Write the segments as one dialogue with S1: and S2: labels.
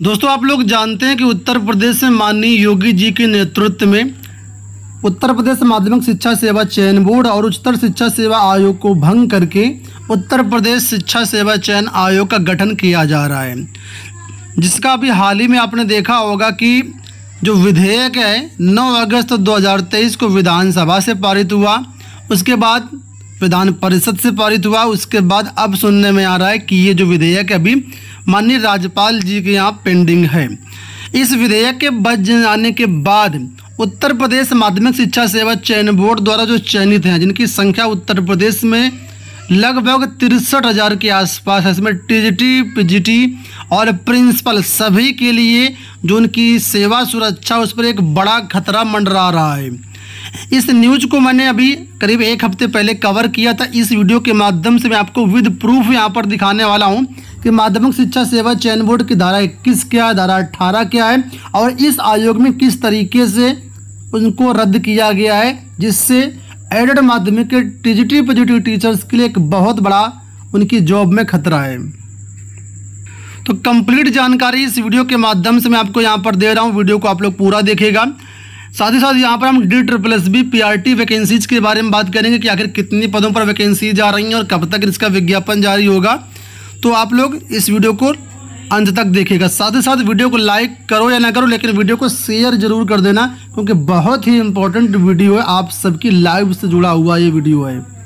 S1: दोस्तों, आप लोग जानते हैं कि उत्तर प्रदेश में माननीय योगी जी के नेतृत्व में उत्तर प्रदेश माध्यमिक शिक्षा सेवा चयन बोर्ड और उच्चतर शिक्षा सेवा आयोग को भंग करके उत्तर प्रदेश शिक्षा सेवा चयन आयोग का गठन किया जा रहा है, जिसका अभी हाल ही में आपने देखा होगा कि जो विधेयक है 9 अगस्त 2023 को विधानसभा से पारित हुआ, उसके बाद विधान परिषद से पारित हुआ। उसके बाद अब सुनने में आ रहा है कि ये जो विधेयक अभी माननीय राज्यपाल जी के यहाँ पेंडिंग है। इस विधेयक के बच जाने के बाद उत्तर प्रदेश माध्यमिक शिक्षा सेवा चयन बोर्ड द्वारा जो चयनित हैं, जिनकी संख्या उत्तर प्रदेश में लगभग 63,000 के आसपास है, इसमें टीजीटी, पीजीटी और प्रिंसिपल सभी के लिए जो उनकी सेवा सुरक्षा उस पर एक बड़ा खतरा मंडरा रहा है। इस न्यूज़ को मैंने अभी करीब 1 हफ्ते पहले कवर किया था। इस वीडियो के माध्यम से मैं आपको विद प्रूफ यहाँ पर दिखाने वाला हूँ कि माध्यमिक शिक्षा सेवा चयन बोर्ड की धारा 21 क्या है, धारा 18 क्या है और इस आयोग में किस तरीके से उनको रद्द किया गया है, जिससे एडेड माध्यमिक के टीजीटी पीजीटी टीचर्स के लिए एक बहुत बड़ा उनकी जॉब में खतरा है। तो कंप्लीट जानकारी इस वीडियो के माध्यम से मैं आपको यहाँ पर दे रहा हूँ। वीडियो को आप लोग पूरा देखिएगा। साथ ही साथ यहाँ पर हम DSSB PRT वैकेंसीज के बारे में बात करेंगे कि आखिर कितनी पदों पर वैकेंसी जा रही हैं और कब तक इसका विज्ञापन जारी होगा। तो आप लोग इस वीडियो को अंत तक देखिएगा। साथ ही साथ वीडियो को लाइक करो या ना करो, लेकिन वीडियो को शेयर जरूर कर देना, क्योंकि बहुत ही इंपॉर्टेंट वीडियो है, आप सबकी लाइव से जुड़ा हुआ ये वीडियो है।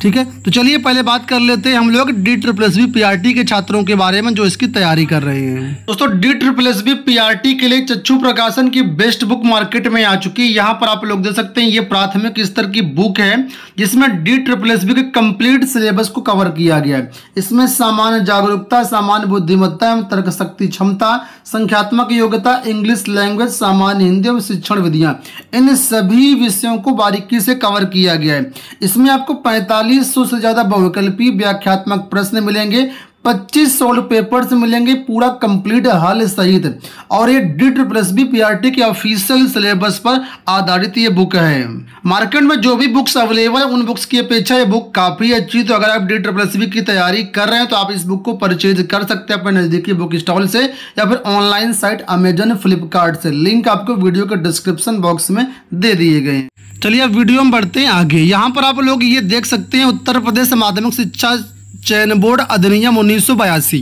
S1: ठीक है, तो चलिए पहले बात कर लेते हैं हम लोग DSSB PRT के छात्रों के बारे में जो इसकी तैयारी कर रहे हैं। दोस्तों, DSSB PRT के लिए चच्चू प्रकाशन की बेस्ट बुक मार्केट में आ चुकी है। यहाँ पर आप लोग देख सकते हैं, ये प्राथमिक स्तर की बुक है जिसमें DSSB के कंप्लीट सिलेबस को कवर किया गया है। इसमें सामान्य जागरूकता, सामान्य बुद्धिमत्ता एवं तर्क शक्ति क्षमता, संख्यात्मक योग्यता, इंग्लिश लैंग्वेज, सामान्य हिंदी और शिक्षण विधियां, इन सभी विषयों को बारीकी से कवर किया गया है। इसमें आपको 4500 से ज्यादा बहुविकल्पी व्याख्यात्मक प्रश्न मिलेंगे, 25 सॉल्व पेपर्स मिलेंगे, पूरा कंप्लीट हल सहित, और ये DSSB PRT के ऑफिशियल सिलेबस पर आधारित ये बुक है। मार्केट में जो भी बुक्स अवेलेबल है उन बुक्स की अपेक्षा ये बुक काफ़ी अच्छी। तो अगर आप DSSB की तैयारी कर रहे हैं तो आप इस बुक को परचेज कर सकते हैं अपने नज़दीकी बुक स्टॉल से या फिर ऑनलाइन साइट अमेजन, फ्लिपकार्ट से। लिंक आपको वीडियो के डिस्क्रिप्शन बॉक्स में दे दिए गए। चलिए अब वीडियो में बढ़ते हैं आगे। यहाँ पर आप लोग ये देख सकते हैं उत्तर प्रदेश माध्यमिक शिक्षा चयन बोर्ड अधिनियम 1982,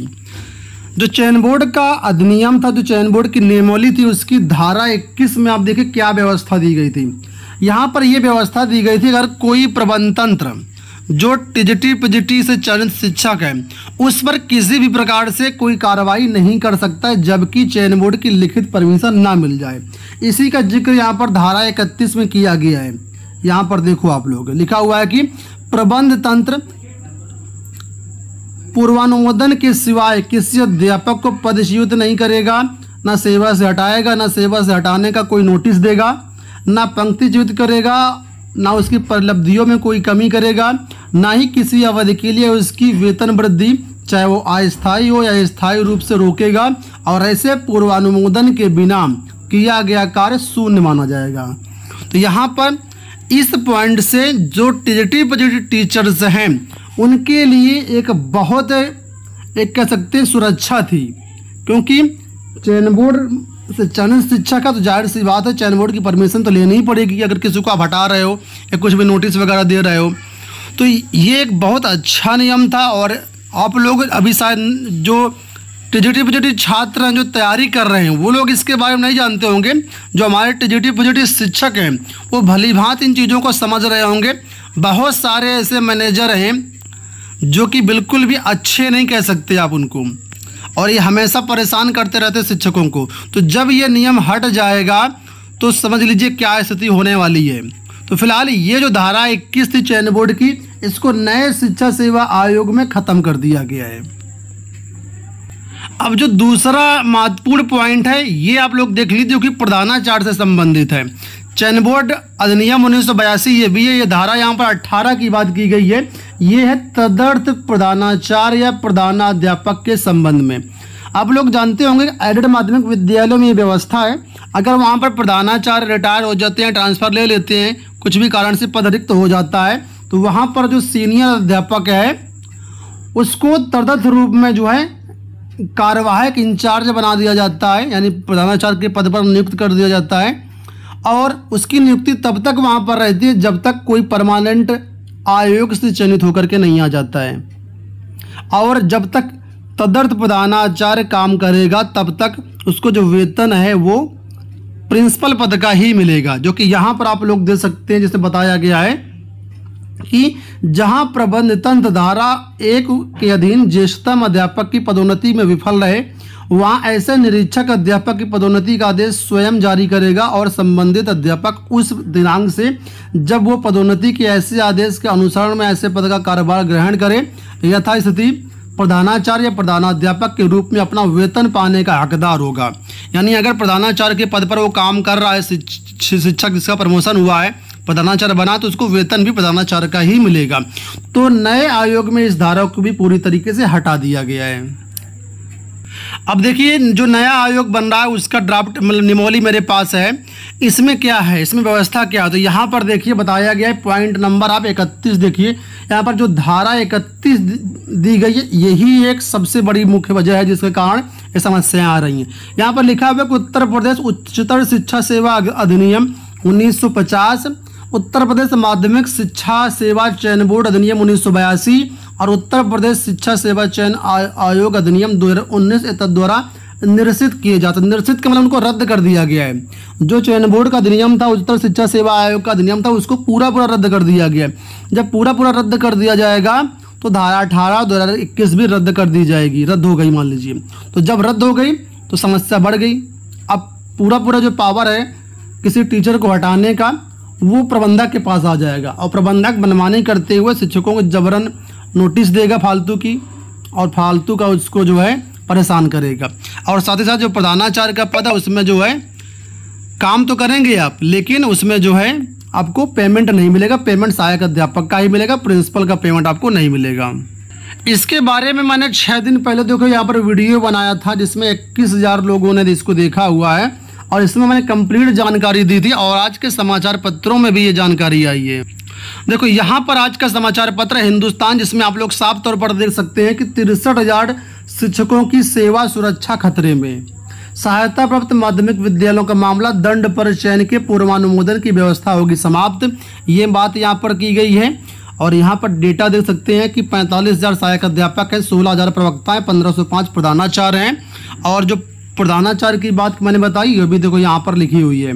S1: जो चयन बोर्ड का अधिनियम था, जो चयन बोर्ड की नियमावली थी, उसकी धारा 21 में आप देखिए क्या व्यवस्था दी गई थी। यहाँ पर यह व्यवस्था दी गई थी, अगर कोई प्रबंध तंत्र जो टीजीटी पीजीटी से चयनित शिक्षक है उस पर किसी भी प्रकार से कोई कार्रवाई नहीं कर सकता है जबकि चयन बोर्ड की लिखित परमिशन ना मिल जाए। इसी का जिक्र यहाँ पर धारा 31 में किया गया है। यहाँ पर देखो आप लोग, लिखा हुआ है कि प्रबंध तंत्र पूर्वानुमोदन के सिवाय किसी अध्यापक को पदच्युत नहीं करेगा, ना सेवा से हटाएगा, ना सेवा से हटाने का कोई नोटिस देगा, ना पंक्तिच्युत करेगा, ना उसकी उपलब्धियों में कोई कमी करेगा, ना ही किसी अवधि के लिए उसकी वेतन वृद्धि चाहे वो अस्थायी हो या स्थायी रूप से रोकेगा, और ऐसे पूर्वानुमोदन के बिना किया गया कार्य शून्य माना जाएगा। तो यहाँ पर इस पॉइंट से जो टीजीटी पीजीटी टीचर्स हैं उनके लिए एक बहुत कह सकते हैं सुरक्षा थी, क्योंकि चयन बोर्ड से चयनित शिक्षा का तो जाहिर सी बात है चयन बोर्ड की परमिशन तो लेनी ही पड़ेगी अगर किसी को आप हटा रहे हो या कुछ भी नोटिस वगैरह दे रहे हो। तो ये एक बहुत अच्छा नियम था। और आप लोग अभी शायद जो टीजीटी पीजीटी छात्र हैं जो तैयारी कर रहे हैं वो लोग इसके बारे में नहीं जानते होंगे। जो हमारे टीजीटी पीजीटी शिक्षक हैं वो भली भांति इन चीज़ों को समझ रहे होंगे। बहुत सारे ऐसे मैनेजर हैं जो कि बिल्कुल भी अच्छे नहीं कह सकते आप उनको, और ये हमेशा परेशान करते रहते शिक्षकों को। तो जब ये नियम हट जाएगा तो समझ लीजिए क्या स्थिति होने वाली है। तो फिलहाल ये जो धारा 21 थी चयन बोर्ड की, इसको नए शिक्षा सेवा आयोग में ख़त्म कर दिया गया है। अब जो दूसरा महत्वपूर्ण पॉइंट है ये आप लोग देख लीजिए, कि प्रधानाचार्य से संबंधित है। चयन बोर्ड अधिनियम 1982 ये भी है। ये धारा यहाँ पर 18 की बात की गई है। ये है तदर्थ प्रधानाचार्य या प्रधानाध्यापक के संबंध में। आप लोग जानते होंगे एडेड माध्यमिक विद्यालयों में ये व्यवस्था है, अगर वहाँ पर प्रधानाचार्य रिटायर हो जाते हैं, ट्रांसफ़र ले लेते हैं, कुछ भी कारण से पद रिक्त हो जाता है, तो वहाँ पर जो सीनियर अध्यापक है उसको तदर्थ रूप में जो है कार्यवाहक इंचार्ज बना दिया जाता है, यानी प्रधानाचार्य के पद पर नियुक्त कर दिया जाता है। और उसकी नियुक्ति तब तक वहाँ पर रहती है जब तक कोई परमानेंट आयोग से चयनित होकर के नहीं आ जाता है। और जब तक तदर्थ प्रधानाचार्य काम करेगा तब तक उसको जो वेतन है वो प्रिंसिपल पद का ही मिलेगा, जो कि यहाँ पर आप लोग दे सकते हैं। जैसे बताया गया है कि जहाँ प्रबंध तंत्र धारा 1 के अधीन ज्येष्ठतम अध्यापक की पदोन्नति में विफल रहे, वहाँ ऐसे निरीक्षक अध्यापक की पदोन्नति का आदेश स्वयं जारी करेगा और संबंधित अध्यापक उस दिनांक से जब वो पदोन्नति के ऐसे आदेश के अनुसरण में ऐसे पद का कार्यभार ग्रहण करे, यथास्थिति प्रधानाचार्य या प्रधानाध्यापक के रूप में अपना वेतन पाने का हकदार होगा। यानी अगर प्रधानाचार्य के पद पर वो काम कर रहा है, शिक्षक जिसका प्रमोशन हुआ है, प्रधानाचार्य बना, तो उसको वेतन भी प्रधानाचार्य का ही मिलेगा। तो नए आयोग में इस धारा को भी पूरी तरीके से हटा दिया गया है। अब देखिए जो नया आयोग बन रहा है उसका ड्राफ्ट निमोली मेरे पास है। इसमें क्या है, इसमें व्यवस्था क्या है, तो यहाँ पर देखिए बताया गया है, पॉइंट नंबर आप 31 देखिए, यहाँ पर जो धारा 31 दी गई है यही एक सबसे बड़ी मुख्य वजह है जिसके कारण ये समस्याएं आ रही हैं। यहाँ पर लिखा हुआ है कि उत्तर प्रदेश उच्चतर शिक्षा सेवा अधिनियम 1950, उत्तर प्रदेश माध्यमिक शिक्षा सेवा चयन बोर्ड अधिनियम 1982 और उत्तर प्रदेश शिक्षा सेवा चयन आयोग अधिनियम 2019 द्वारा निरसित किए जाते। निरसित का मतलब उनको रद्द कर दिया गया है। जो चयन बोर्ड का अधिनियम था, उच्चतर शिक्षा सेवा आयोग का अधिनियम था, उसको पूरा रद्द कर दिया गया है। जब पूरा रद्द कर दिया जाएगा तो धारा 18 2021 भी रद्द कर दी जाएगी, रद्द हो गई मान लीजिए। तो जब रद्द हो गई तो समस्या बढ़ गई। अब पूरा जो पावर है किसी टीचर को हटाने का वो प्रबंधक के पास आ जाएगा और प्रबंधक मनमानी करते हुए शिक्षकों को जबरन नोटिस देगा फालतू की, और फालतू का उसको जो है परेशान करेगा। और साथ ही साथ जो प्रधानाचार्य का पद है उसमें जो है काम तो करेंगे आप, लेकिन उसमें जो है आपको पेमेंट नहीं मिलेगा। पेमेंट सहायक अध्यापक का ही मिलेगा, प्रिंसिपल का पेमेंट आपको नहीं मिलेगा। इसके बारे में मैंने 6 दिन पहले देखो यहाँ पर वीडियो बनाया था जिसमें 21,000 लोगों ने इसको देखा हुआ है और इसमें मैंने कंप्लीट जानकारी दी थी और आज के समाचार पत्रों में भी ये जानकारी आई है। देखो यहाँ पर आज का समाचार पत्र हिंदुस्तान, जिसमें आप लोग साफ तौर पर देख सकते हैं कि 63,000 शिक्षकों की सेवा सुरक्षा खतरे में, सहायता प्राप्त माध्यमिक विद्यालयों का मामला, दंड पर चयन के पूर्वानुमोदन की व्यवस्था होगी समाप्त। ये बात यहाँ पर की गई है और यहाँ पर डेटा देख सकते हैं कि 45,000 सहायक अध्यापक हैं, 16,000 प्रवक्ता हैं, 1505 प्रधानाचार्य हैं और जो प्रधानाचार्य की बात मैंने बताई ये भी देखो यहाँ पर लिखी हुई है।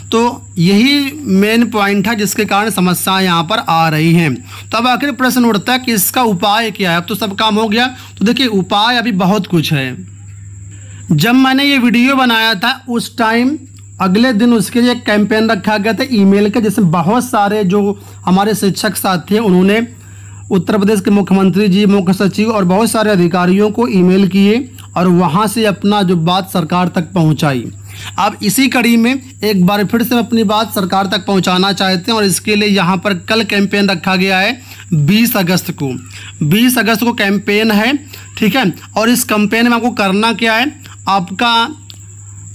S1: तो यही मेन पॉइंट है जिसके कारण समस्याएं यहाँ पर आ रही हैं। तो अब आखिर प्रश्न उठता है कि इसका उपाय क्या है। अब तो सब काम हो गया, तो देखिए उपाय अभी बहुत कुछ है। जब मैंने ये वीडियो बनाया था उस टाइम अगले दिन उसके लिए एक कैंपेन रखा गया था ईमेल का, जिसमें बहुत सारे जो हमारे शिक्षक साथी हैं उन्होंने उत्तर प्रदेश के मुख्यमंत्री जी, मुख्य सचिव और बहुत सारे अधिकारियों को ईमेल किए और वहाँ से अपना जो बात सरकार तक पहुँचाई। अब इसी कड़ी में एक बार फिर से अपनी बात सरकार तक पहुँचाना चाहते हैं और इसके लिए यहाँ पर कल कैंपेन रखा गया है 20 अगस्त को। 20 अगस्त को कैंपेन है, ठीक है। और इस कैंपेन में आपको करना क्या है,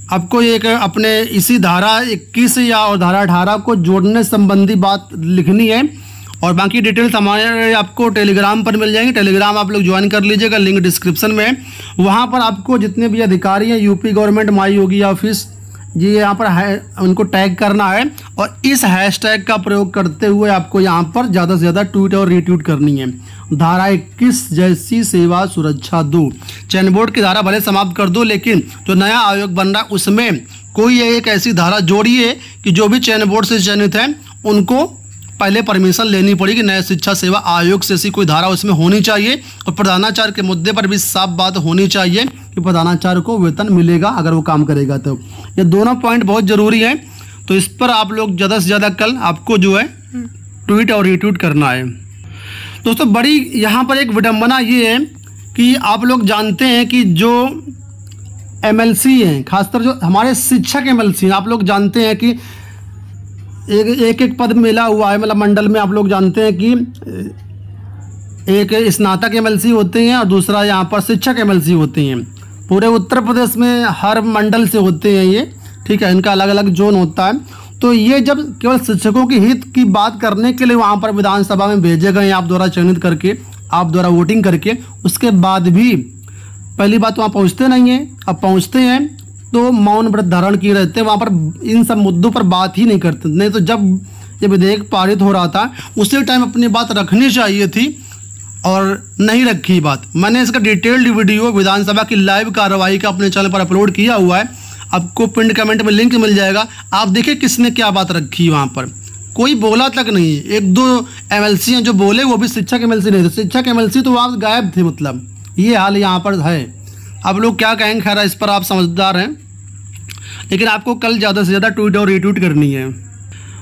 S1: आपको एक अपने इसी धारा 21 या और धारा 18 को जोड़ने संबंधी बात लिखनी है और बाकी डिटेल्स हमारे आपको टेलीग्राम पर मिल जाएंगे। टेलीग्राम आप लोग ज्वाइन कर लीजिएगा, लिंक डिस्क्रिप्शन में है। वहाँ पर आपको जितने भी अधिकारी हैं UP government my Yogi office ji यहाँ पर है उनको टैग करना है और इस हैशटैग का प्रयोग करते हुए आपको यहाँ पर ज़्यादा से ज़्यादा ट्वीट और रीट्वीट करनी है। धारा 21 जैसी सेवा सुरक्षा दो। चयन बोर्ड की धारा भले समाप्त कर दो, लेकिन जो नया आयोग बन रहा है उसमें कोई एक ऐसी धारा जोड़िए कि जो भी चयन बोर्ड से चयनित हैं उनको पहले परमिशन लेनी पड़ेगी नए शिक्षा सेवा आयोग से। ऐसी कोई धारा उसमें होनी चाहिए और प्रधानाचार्य के मुद्दे पर भी साफ बात होनी चाहिए कि प्रधानाचार्य को वेतन मिलेगा अगर वो काम करेगा। तो ये दोनों पॉइंट बहुत ज़रूरी हैं, तो इस पर आप लोग ज़्यादा से ज़्यादा कल आपको जो है ट्वीट और रीट्वीट करना है। दोस्तों बड़ी यहाँ पर एक विडंबना ये है कि आप लोग जानते हैं कि जो MLC हैं, खासकर जो हमारे शिक्षक MLC हैं, आप लोग जानते हैं कि एक पद मिला हुआ है, मतलब मंडल में आप लोग जानते हैं कि एक स्नातक MLC होते हैं और दूसरा यहाँ पर शिक्षक MLC होते हैं। पूरे उत्तर प्रदेश में हर मंडल से होते हैं ये, ठीक है। इनका अलग अलग जोन होता है। तो ये जब केवल शिक्षकों के हित की बात करने के लिए वहाँ पर विधानसभा में भेजे गए आप द्वारा चयनित करके, आप द्वारा वोटिंग करके, उसके बाद भी पहली बात वहाँ पहुँचते नहीं हैं, अब पहुँचते हैं तो मौन व्रत धारण किए रहते हैं, वहाँ पर इन सब मुद्दों पर बात ही नहीं करते। नहीं तो जब ये विधेयक पारित हो रहा था उसी टाइम अपनी बात रखनी चाहिए थी और नहीं रखी बात। मैंने इसका डिटेल्ड वीडियो विधानसभा की लाइव कार्रवाई का अपने चैनल पर अपलोड किया हुआ है, आपको पिन कमेंट में लिंक मिल जाएगा। आप देखिए किसने क्या बात रखी वहाँ पर, कोई बोला तक नहीं। एक दो एमएलसी हैं जो बोले, वो भी शिक्षक एमएलसी नहीं थे। शिक्षक एमएलसी तो वहाँ गायब थे। मतलब ये हाल यहाँ पर है। आप लोग क्या कहेंगे, खैर इस पर आप समझदार हैं, लेकिन आपको कल ज़्यादा से ज़्यादा ट्वीट और रीट्वीट करनी है।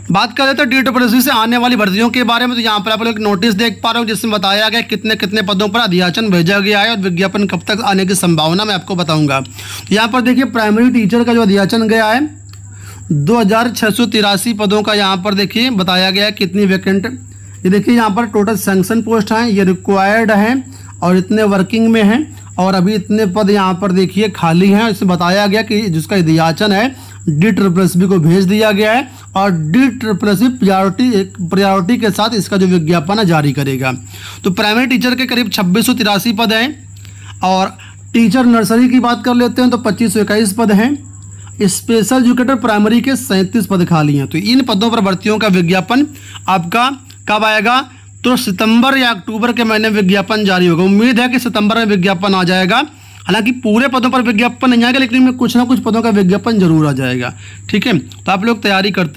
S1: बात करें तो DTPSC से आने वाली भर्तियों के बारे में, तो यहाँ पर आप लोग नोटिस देख पा रहे हो जिसमें बताया गया कितने कितने पदों पर अधियाचन भेजा गया है और विज्ञापन कब तक आने की संभावना मैं आपको बताऊंगा। यहाँ पर देखिए प्राइमरी टीचर का जो अधियाचन गया है 2683 पदों का यहाँ पर देखिए बताया गया है कितनी वैकेंट। ये देखिए यहाँ पर टोटल सैंक्शन पोस्ट हैं, ये रिक्वायर्ड हैं और इतने वर्किंग में हैं और अभी इतने पद यहाँ पर देखिए खाली हैं। इसमें बताया गया कि जिसका अधियाचन है DTPSC को भेज दिया गया है और DTPSC प्रायोरिटी के साथ इसका जो विज्ञापन है जारी करेगा। तो प्राइमरी टीचर के करीब 2683 पद हैं और टीचर नर्सरी की बात कर लेते हैं तो 2521 पद हैं। स्पेशल एजुकेटर प्राइमरी के 37 पद खाली हैं। तो इन पदों पर भर्तियों का विज्ञापन आपका कब आएगा, तो सितंबर या अक्टूबर के महीने विज्ञापन जारी होगा। उम्मीद है कि सितंबर में विज्ञापन आ जाएगा। हालांकि पूरे पदों पर विज्ञापन नहीं आएगा, लेकिन इनमें कुछ ना कुछ पदों का विज्ञापन जरूर आ जाएगा। ठीक है, तो आप लोग तैयारी करते